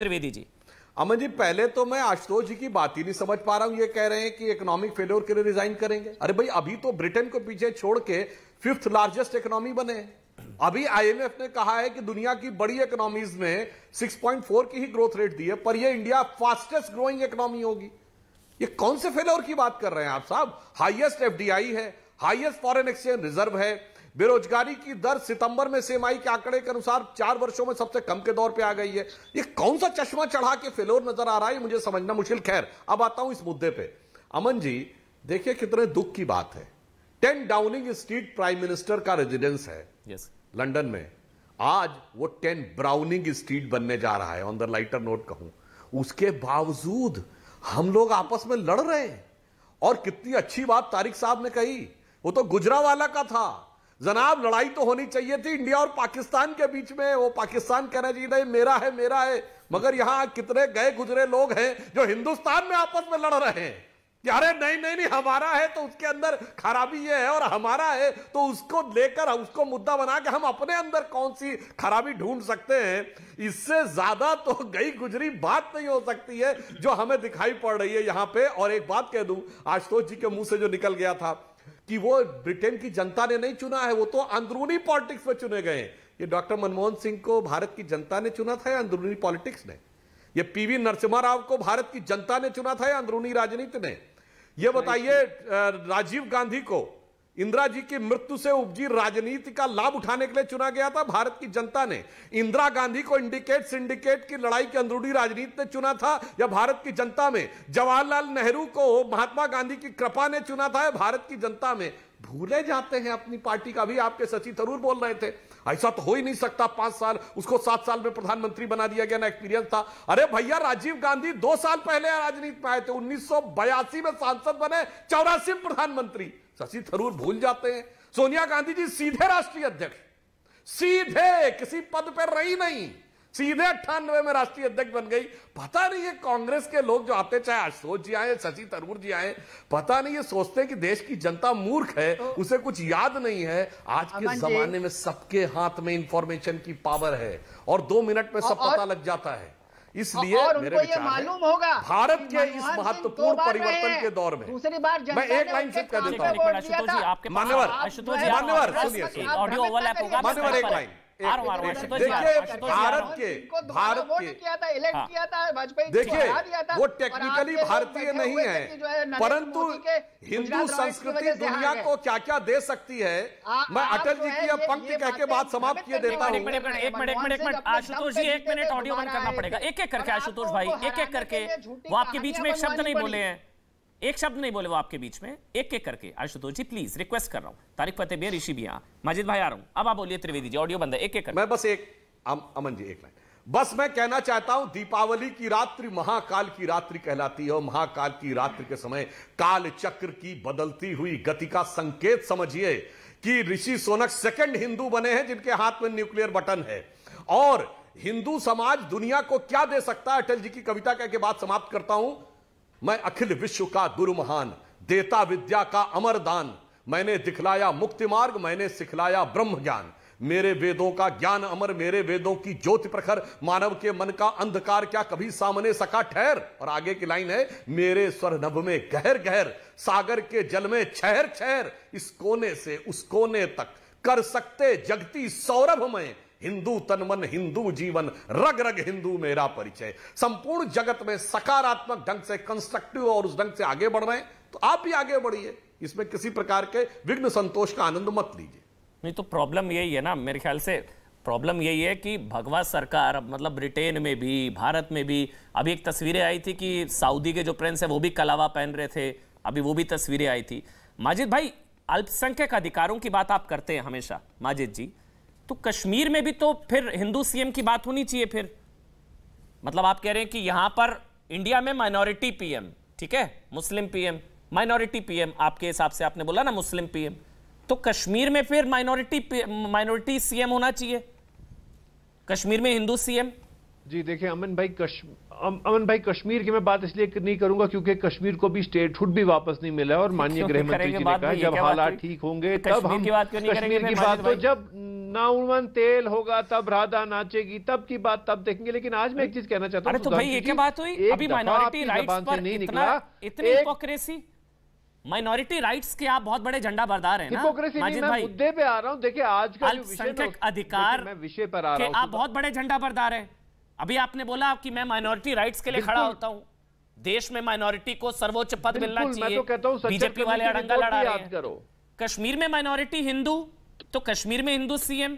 त्रिवेदी जी। अमन जी, पहले तो मैं आशुतोष जी की बात ही नहीं समझ पा रहा हूं। ये कह रहे हैं कि इकोनॉमिक फेलियर के लिए रिजाइन करेंगे। अरे भाई, अभी तो ब्रिटेन को पीछे छोड़ के 5th लार्जेस्ट इकोनॉमी बने। अभी आईएमएफ ने कहा है कि दुनिया की बड़ी इकोनॉमीज में 6.4 की ही ग्रोथ रेट दी है, पर ये इंडिया फास्टेस्ट ग्रोइंग इकोनॉमी होगी। ये कौन से फेलियर की बात कर रहे हैं आप साहब? हाईएस्ट एफडीआई है, हाईएस्ट फॉरेन एक्सचेंज रिजर्व है, बेरोजगारी की दर सितंबर में सेमाई के आंकड़े के अनुसार 4 वर्षों में सबसे कम के दौर पे आ गई है। ये कौन सा चश्मा चढ़ा के फेलियर नजर आ रहा है, मुझे समझना मुश्किल। खैर, अब आता हूं इस मुद्दे पे। अमन जी, देखिए कितने दुख की बात है। 10 डाउनिंग स्ट्रीट प्राइम मिनिस्टर का रेजिडेंस है लंदन में। आज वो 10 ब्राउनिंग स्ट्रीट बनने जा रहा है। ऑन द लाइटर नोट कहूं, उसके बावजूद हम लोग आपस में लड़ रहे हैं। और कितनी अच्छी बात तारिक साहब ने कही, वो तो गुजरावाला का था। जनाब, लड़ाई तो होनी चाहिए थी इंडिया और पाकिस्तान के बीच में। वो पाकिस्तान कहना चाहिए था मेरा है मेरा है, मगर यहां कितने गए गुजरे लोग हैं जो हिंदुस्तान में आपस में लड़ रहे हैं कि अरे नहीं नहीं नहीं, हमारा है तो उसके अंदर खराबी ये है, और हमारा है तो उसको लेकर उसको मुद्दा बना के हम अपने अंदर कौन सी खराबी ढूंढ सकते हैं। इससे ज्यादा तो गई गुजरी बात नहीं हो सकती है जो हमें दिखाई पड़ रही है यहां पे। और एक बात कह दूं, आशुतोष जी के मुंह से जो निकल गया था कि वो ब्रिटेन की जनता ने नहीं चुना है, वो तो अंदरूनी पॉलिटिक्स में चुने गए हैं। ये डॉक्टर मनमोहन सिंह को भारत की जनता ने चुना था या अंदरूनी पॉलिटिक्स ने? ये पीवी नरसिम्हा राव को भारत की जनता ने चुना था या अंदरूनी राजनीति ने? ये बताइए, राजीव गांधी को इंदिरा जी की मृत्यु से उपजी राजनीति का लाभ उठाने के लिए चुना गया था भारत की जनता ने? इंदिरा गांधी को इंडिकेट सिंडिकेट की लड़ाई की अंदरूनी राजनीति ने चुना था या भारत की जनता में? जवाहरलाल नेहरू को महात्मा गांधी की कृपा ने चुना था या भारत की जनता में? भूले जाते हैं अपनी पार्टी का। भी आपके शशि थरूर बोल रहे थे ऐसा तो हो ही नहीं सकता, 5 साल उसको 7 साल में प्रधानमंत्री बना दिया गया ना, एक्सपीरियंस था। अरे भैया, राजीव गांधी 2 साल पहले राजनीति में आए थे, 1982 में सांसद बने, 84 में प्रधानमंत्री। शशि थरूर भूल जाते हैं। सोनिया गांधी जी सीधे राष्ट्रीय अध्यक्ष, सीधे किसी पद पर रही नहीं, सीधे 98 में राष्ट्रीय अध्यक्ष बन गई। पता नहीं ये कांग्रेस के लोग जो आते, चाहे आशुतोष जी आए, शशि थरूर जी आए, पता नहीं ये सोचते हैं कि देश की जनता मूर्ख है, उसे कुछ याद नहीं है। आज के जमाने में सबके हाथ में इंफॉर्मेशन की पावर है और 2 मिनट में सब पता लग जाता है। इसलिए मेरे विचार मालूम होगा भारत के इस महत्वपूर्ण परिवर्तन के दौर में, दूसरी बार मैं एक लाइन से कह देता हूं, मान्यवर सुनिए, ऑडियो ओवरलैप होगा, मान्यवर एक लाइन। देखिए, वो टेक्निकली भारतीय नहीं है, परंतु हिंदू संस्कृति दुनिया को क्या क्या दे सकती है। मैं अटल जी की अब पंक्ति कह के बात समाप्त किए देता हूं। एक मिनट आशुतोष जी, 1 मिनट ऑडियो बंद करना पड़ेगा। एक एक करके आशुतोष भाई, एक एक करके। वो आपके बीच में एक शब्द नहीं बोले हैं, एक शब्द नहीं बोले वो आपके बीच में। एक एक करके आशुतोष जी, प्लीज रिक्वेस्ट कर रहा हूं। तारिक फतेह भी, ऋषि भी, माजिद भाई आ रहा हूं। अब आप बोलिए त्रिवेदी जी, ऑडियो बंद है। एक एक करके। मैं बस अमन जी एक लाइन बस मैं कहना चाहता हूं, दीपावली की रात्रि महाकाल की रात्रि कहलाती है और महाकाल की रात्रि के समय काल चक्र की बदलती हुई गति का संकेत समझिए कि ऋषि सोनक 2nd हिंदू बने हैं जिनके हाथ में न्यूक्लियर बटन है। और हिंदू समाज दुनिया को क्या दे सकता है, अटल जी की कविता कह के बात समाप्त करता हूं। मैं अखिल विश्व का गुरु महान, देता विद्या का अमर दान, मैंने दिखलाया मुक्ति मार्ग, मैंने सिखलाया ब्रह्म ज्ञान। मेरे वेदों का ज्ञान अमर, मेरे वेदों की ज्योति प्रखर, मानव के मन का अंधकार क्या कभी सामने सका ठहर। और आगे की लाइन है, मेरे स्वर नभ में गहर गहर, सागर के जल में छहर छहर, इस कोने से उस कोने तक कर सकते जगती सौरभ में। हिंदू तन मन हिंदू जीवन, रग रग हिंदू मेरा परिचय। संपूर्ण जगत में सकारात्मक ढंग से कंस्ट्रक्टिव और उस ढंग से आगे बढ़ रहे हैं, तो आप भी आगे बढ़िए। इसमें किसी प्रकार के विघ्न संतोष का आनंद मत लीजिए। नहीं तो प्रॉब्लम यही है ना, मेरे ख्याल से प्रॉब्लम यही है कि भगवा सरकार, मतलब ब्रिटेन में भी भारत में भी, अभी एक तस्वीरें आई थी कि सऊदी के जो प्रिंस है वो भी कलावा पहन रहे थे, अभी वो भी तस्वीरें आई थी। माजिद भाई, अल्पसंख्यक अधिकारों की बात आप करते हैं हमेशा माजिद जी, तो कश्मीर में भी तो फिर हिंदू सीएम की बात होनी चाहिए फिर। मतलब आप कह रहे हैं कि यहां पर इंडिया में माइनॉरिटी पीएम, ठीक है, मुस्लिम पीएम, माइनॉरिटी पीएम, आपके हिसाब से आपने बोला ना मुस्लिम पीएम, तो कश्मीर में फिर माइनॉरिटी सीएम होना चाहिए, कश्मीर में हिंदू सीएम। जी देखिए अमन भाई, कश्मीर की मैं बात इसलिए नहीं करूंगा क्योंकि कश्मीर को भी स्टेटहुड भी वापस नहीं मिला है और माननीय गृह मंत्री जी ने कहा जब हालात ठीक होंगे तब हम कश्मीर की बात, तो जब नाउमन तेल होगा तब राधा नाचेगी, तब की बात तब देखेंगे। लेकिन आज मैं एक चीज कहना चाहता हूं। अरे तो भाई ये क्या बात हुई? अभी माइनॉरिटी राइट्स पर इतनी हिपोक्रेसी, माइनॉरिटी राइट्स के आप बहुत बड़े झंडा बरदार हैं ना माजिद भाई। मुद्दे पे आ रहा हूं। देखिए आज का जो अल्पसंख्यक अधिकार मैं विषय पर आ रहा हूं, आप बहुत बड़े झंडा बरदार हैं। अभी आपने बोला कि मैं माइनॉरिटी राइट्स के लिए खड़ा होता हूं, देश में माइनॉरिटी को सर्वोच्च पद मिलना चाहिए। मैं तो कहता हूं बीजेपी वाले अड़ंगा लड़ा रहे हैं। कश्मीर में माइनॉरिटी हिंदू, तो कश्मीर में हिंदू सीएम।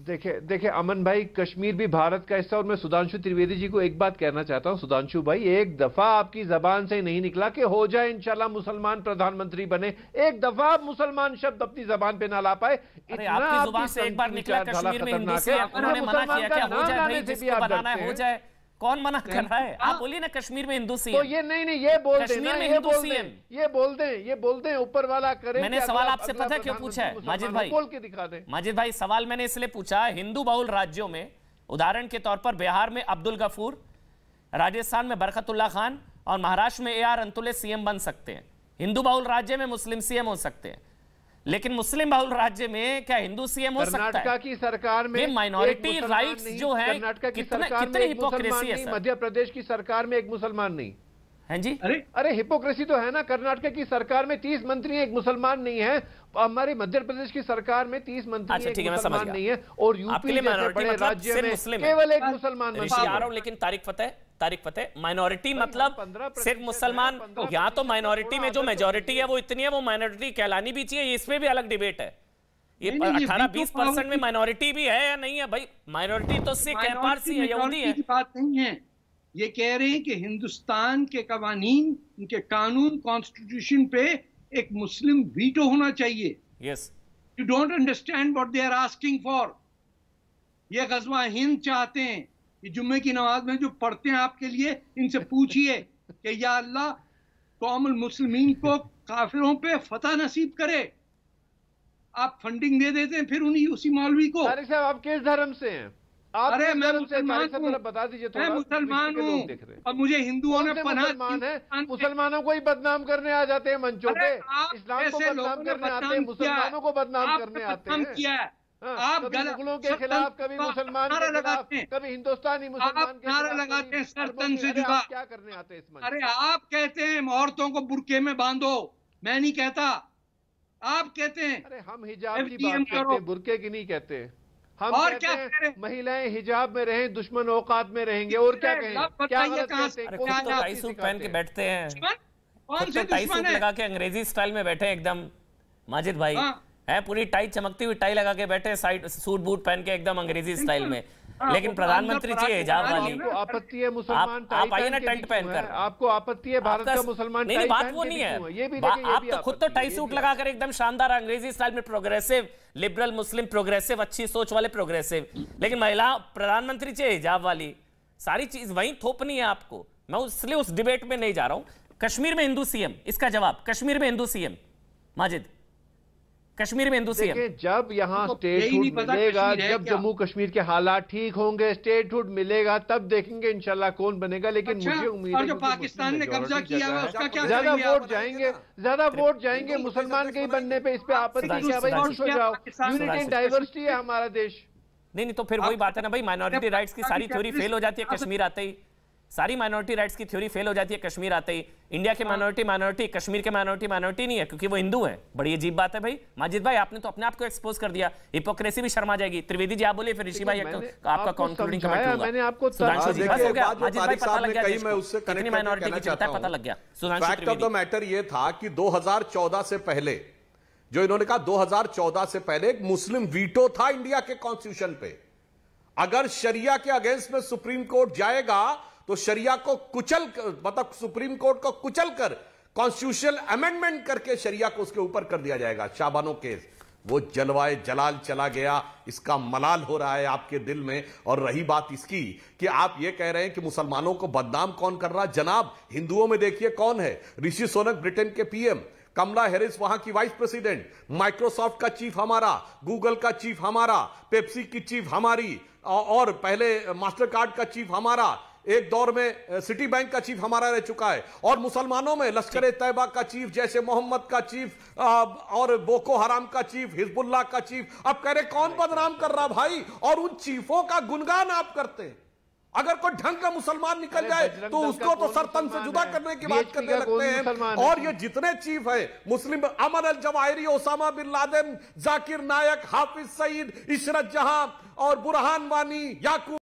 देखिए अमन भाई, कश्मीर भी भारत का हिस्सा। और मैं सुधांशु त्रिवेदी जी को एक बात कहना चाहता हूं। सुधांशु भाई, एक दफा आपकी जबान से नहीं निकला कि हो जाए इंशाल्लाह मुसलमान प्रधानमंत्री बने। एक दफा आप मुसलमान शब्द अपनी जबान पे ना ला पाए। आपकी जुबान से एक बार निकला कश्मीर में हिंदू सीएम, उन्होंने मना किया क्या हो जाए भाई, जिसको बनाना है हो जाए। कौन मना कर रहा है? आप बोलिए ना कश्मीर में हिंदू सीएम। तो ये नहीं ये बोल दें, कश्मीर में हिंदू सीएम, ये बोल दें ऊपर वाला करे। मैंने सवाल आपसे पता है क्यों पूछा है माजिद भाई? बोल के दिखा दें। माजिद भाई, सवाल मैंने इसलिए पूछा, हिंदू बहुल राज्यों में उदाहरण के तौर पर बिहार में अब्दुल गफूर, राजस्थान में बरकतुल्ला खान और महाराष्ट्र में AR अंतुले सीएम बन सकते हैं। हिंदू बहुल राज्य में मुस्लिम सीएम हो सकते हैं, लेकिन मुस्लिम बहुल राज्य में क्या हिंदू सीएम हो सकता है? कर्नाटक की सरकार में माइनॉरिटी राइट्स जो है, कर्नाटक की सरकार में हिपोक्रेसी है। मध्य प्रदेश की सरकार में एक मुसलमान नहीं है जी। अरे हिपोक्रेसी तो है ना। कर्नाटक की सरकार में 30 मंत्री एक मुसलमान नहीं है। हमारे मध्य प्रदेश की सरकार में 30 मंत्री एक मुसलमान नहीं है। और यूपी जैसे बड़े राज्य में केवल एक मुसलमान मंत्री। लेकिन तारिक फतेह माइनॉरिटी मतलब सिर्फ मुसलमान, यहाँ तो माइनॉरिटी में जो मेजॉरिटी है वो इतनी है, वो माइनॉरिटी कहलानी भी चाहिए। इसमें भी अलग डिबेट है। ये 18-20% में माइनॉरिटी भी है या नहीं है भाई? माइनॉरिटी तो सिख है, पारसी है, यहूदी है। बात नहीं है। ये कह रहे हैं कि हिंदुस्तान के कवानीन, उनके कानून, कॉन्स्टिट्यूशन पे एक मुस्लिम वीटो होना चाहिए। Yes, you don't understand what they are asking for. ये गजवा हिंद चाहते हैं। ये जुम्मे की नमाज में जो पढ़ते हैं आपके लिए, इनसे पूछिए कि या अल्लाह कौमुल मुस्लिमीन को काफिरों पे फतह नसीब करे। आप फंडिंग दे देते हैं फिर उसी मौलवी को। अरे साहब, आप किस धर्म से हैं? अरे मैं मुसलमान हूँ, बता दीजिए। मैं मुसलमान हूँ और मुझे हिंदुओं ने पनाह। मुसलमानों को ही बदनाम करने आ जाते हैं मंचों पे। इस्लाम को बदनाम करने आते हैं, मुसलमानों को बदनाम करने आते हैं। आप मुगलों के खिलाफ, कभी मुसलमान के खिलाफ, कभी हिंदुस्तानी मुसलमान के खिलाफ लगाते हैं, सर तन से जुदा। क्या करने आते हैं इस मंच? अरे आप कहते हैं औरतों को बुर्के में बांधो, मैं नहीं कहता। आप कहते हैं। अरे हम हिजाब की बात करते हैं, बुर्के की नहीं कहते। हम और क्या हैं, महिलाएं हिजाब में रहें, दुश्मन औकात में रहेंगे। और क्या कहें? क्या टाई सूट पहन के बैठते हैं, टाई सूट लगा के अंग्रेजी स्टाइल में बैठे एकदम माजिद भाई है, पूरी टाई चमकती हुई टाई लगा के बैठे, साइड सूट बूट पहन के एकदम अंग्रेजी स्टाइल में। लेकिन प्रधानमंत्री चाहिए हिजाब वाली। आपत्ति है मुसलमान आप आइए ना टेंट पहनकर। आपको आपत्ति है भारत का मुसलमान? नहीं, बात वो नहीं है। ये भी आप तो खुद तो टाई सूट लगाकर एकदम शानदार अंग्रेजी स्टाइल में, प्रोग्रेसिव, लिबरल, मुस्लिम, प्रोग्रेसिव, अच्छी सोच वाले प्रोग्रेसिव। लेकिन महिला प्रधानमंत्री चाहिए हिजाब वाली। सारी चीज वहीं थोपनी है आपको। मैं इसलिए उस डिबेट में नहीं जा रहा हूं। कश्मीर में हिंदू सीएम, इसका जवाब कश्मीर में हिंदू सीएम। माजिद, कश्मीर में हिंदू सीएम। जब यहाँ स्टेटहुड मिलेगा, जब जम्मू कश्मीर के हालात ठीक होंगे, स्टेटहुड मिलेगा, तब देखेंगे इंशाल्लाह कौन बनेगा। लेकिन मुझे उम्मीद है जो पाकिस्तान ने कब्जा किया है उसका क्या? ज्यादा वोट जाएंगे मुसलमान के ही बनने पे। इस पे आपत्ति क्या भाई? खुश हो जाओ, यूनिटी एंड डाइवर्सिटी है हमारा देश। नहीं, तो फिर वही बात है ना भाई, माइनॉरिटी राइट्स की सारी थ्योरी फेल हो जाती है कश्मीर आते ही। सारी माइनॉरिटी राइट्स की थ्योरी फेल हो जाती है कश्मीर आते ही। इंडिया के माइनॉरिटी, कश्मीर के माइनॉरिटी नहीं है क्योंकि वो हिंदू है। बड़ी अजीब बात है भाई। माजिद भाई, आपने तो अपने आप को एक्सपोज कर दिया। हिपोक्रेसी भी शर्मा जाएगी। त्रिवेदी जी आप बोलिए, फिर ऋषि भाई आपका कंक्लूडिंग कमेंट होगा। मैंने आपको सुधांशु जी बस हो गया। माजिद भाई पता लग गया कितनी माइनॉरिटी की चिंता पता लग गया। Sudhanshu fact of the matter ये था कि 2014 से पहले, जो इन्होंने कहा 2014 से पहले एक मुस्लिम वीटो था इंडिया के कॉन्स्टिट्यूशन पे। अगर शरिया के अगेंस्ट में सुप्रीम कोर्ट जाएगा तो शरिया को मतलब सुप्रीम कोर्ट को कुचल कर कॉन्स्टिट्यूशनल अमेंडमेंट करके शरिया को उसके ऊपर कर दिया जाएगा। शाबानो केस वो जलवाए जलाल चला गया, इसका मलाल हो रहा है आपके दिल में। और रही बात इसकी कि आप ये कह रहे हैं कि मुसलमानों को बदनाम कौन कर रहा, जनाब हिंदुओं में देखिए कौन है। ऋषि सुनक ब्रिटेन के पीएम, कमला हैरिस वहां की वाइस प्रेसिडेंट, माइक्रोसॉफ्ट का चीफ हमारा, गूगल का चीफ हमारा, पेप्सी की चीफ हमारी, और पहले मास्टर कार्ड का चीफ हमारा। एक दौर में सिटी बैंक का चीफ हमारा रह चुका है, और मुसलमानों में लश्कर तैयबा का चीफ, जैसे मोहम्मद का चीफ और बोको हराम का चीफ, हिजबुल्लाह का चीफ। अब कह रहे कौन बदनाम कर रहा भाई, और उन चीफों का गुणगान आप करते हैं। अगर कोई ढंग का मुसलमान निकल जाए तो उसको तो सरतन से जुदा करने की बात करने लगते हैं। और ये जितने चीफ है मुस्लिम, Amar al Jawahiri, Osama bin Laden, Zakir Naik, Hafiz Saeed, Ishrat Jahan और बुरहान वानी, याकूब